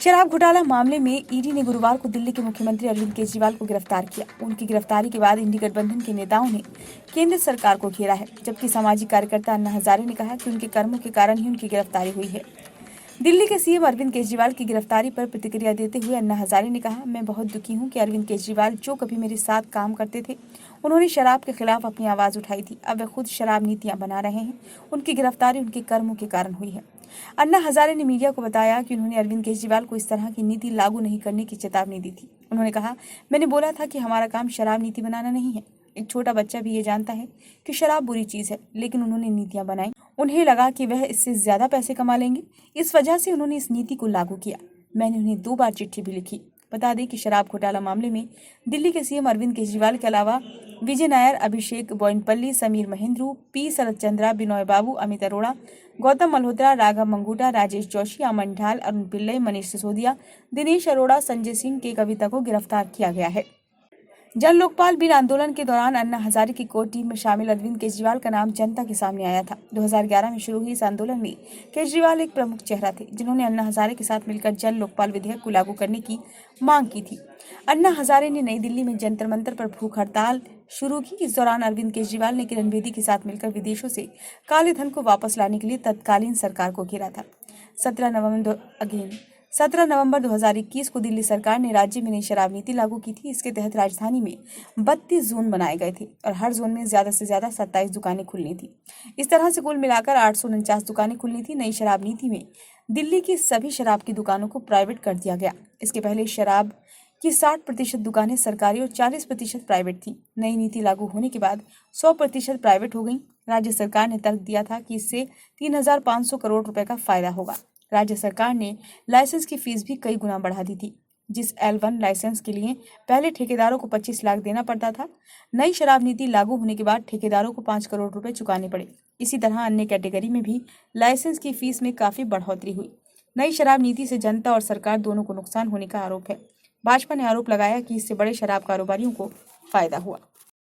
शराब घोटाला मामले में ईडी ने गुरुवार को दिल्ली के मुख्यमंत्री अरविंद केजरीवाल को गिरफ्तार किया। उनकी गिरफ्तारी के बाद इंडी गठबंधन के नेताओं ने केंद्र सरकार को घेरा है, जबकि सामाजिक कार्यकर्ता अन्ना हजारे ने कहा कि उनके कर्मों के कारण ही उनकी गिरफ्तारी हुई है। दिल्ली के सीएम अरविंद केजरीवाल की गिरफ्तारी पर प्रतिक्रिया देते हुए अन्ना हजारे ने कहा, मैं बहुत दुखी हूं कि अरविंद केजरीवाल जो कभी मेरे साथ काम करते थे, उन्होंने शराब के खिलाफ अपनी आवाज उठाई थी। अब वे खुद शराब नीतियां बना रहे हैं। उनकी गिरफ्तारी उनके कर्मों के कारण हुई है। अन्ना हजारे ने मीडिया को बताया कि उन्होंने अरविंद केजरीवाल को इस तरह की नीति लागू नहीं करने की चेतावनी दी थी। उन्होंने कहा, मैंने बोला था कि हमारा काम शराब नीति बनाना नहीं है। एक छोटा बच्चा भी ये जानता है कि शराब बुरी चीज है, लेकिन उन्होंने नीतियां बनाई। उन्हें लगा कि वह इससे ज्यादा पैसे कमा लेंगे, इस वजह से उन्होंने इस नीति को लागू किया। मैंने उन्हें 2 बार चिट्ठी भी लिखी। बता दें कि शराब घोटाला मामले में दिल्ली के सीएम अरविंद केजरीवाल के अलावा विजय नायर, अभिषेक बोयनपल्ली, समीर महेंद्रू, पी शरदचंद्रा, बिनोय बाबू, अमित अरोड़ा, गौतम मल्होत्रा, राघव मंगूटा, राजेश जोशी, अमन ढाल, अरुण पिल्लई, मनीष सिसोदिया, दिनेश अरोड़ा, संजय सिंह के कविता को गिरफ्तार किया गया है। जन लोकपाल बिल आंदोलन के दौरान अन्ना हजारे की कोर टीम में शामिल अरविंद केजरीवाल का नाम जनता के सामने आया था। 2011 में शुरू हुई इस आंदोलन में केजरीवाल एक प्रमुख चेहरा थे, जिन्होंने अन्ना हजारे के साथ मिलकर जन लोकपाल विधेयक को लागू करने की मांग की थी। अन्ना हजारे ने नई दिल्ली में जंतर मंतर पर भूख हड़ताल शुरू की। इस दौरान अरविंद केजरीवाल ने किरण बेदी के साथ मिलकर विदेशों से काले धन को वापस लाने के लिए तत्कालीन सरकार को घेरा था। 17 नवंबर 2021 को दिल्ली सरकार ने राज्य में नई शराब नीति लागू की थी। इसके तहत राजधानी में 32 जोन बनाए गए थे और हर जोन में ज्यादा से ज्यादा 27 दुकानें खुलनी थी। इस तरह से कुल मिलाकर 849 दुकानें खुलनी थी। नई शराब नीति में दिल्ली की सभी शराब की दुकानों को प्राइवेट कर दिया गया। इसके पहले शराब की 60% दुकानें सरकारी और 40% प्राइवेट थी। नई नीति लागू होने के बाद 100% प्राइवेट हो गई। राज्य सरकार ने तर्क दिया था कि इससे 3,500 करोड़ रुपए का फायदा होगा। राज्य सरकार ने लाइसेंस की फीस भी कई गुना बढ़ा दी थी। जिस L1 लाइसेंस के लिए पहले ठेकेदारों को 25 लाख देना पड़ता था, नई शराब नीति लागू होने के बाद ठेकेदारों को 5 करोड़ रुपए चुकाने पड़े। इसी तरह अन्य कैटेगरी में भी लाइसेंस की फीस में काफी बढ़ोतरी हुई। नई शराब नीति से जनता और सरकार दोनों को नुकसान होने का आरोप है। भाजपा ने आरोप लगाया कि इससे बड़े शराब कारोबारियों को फायदा हुआ।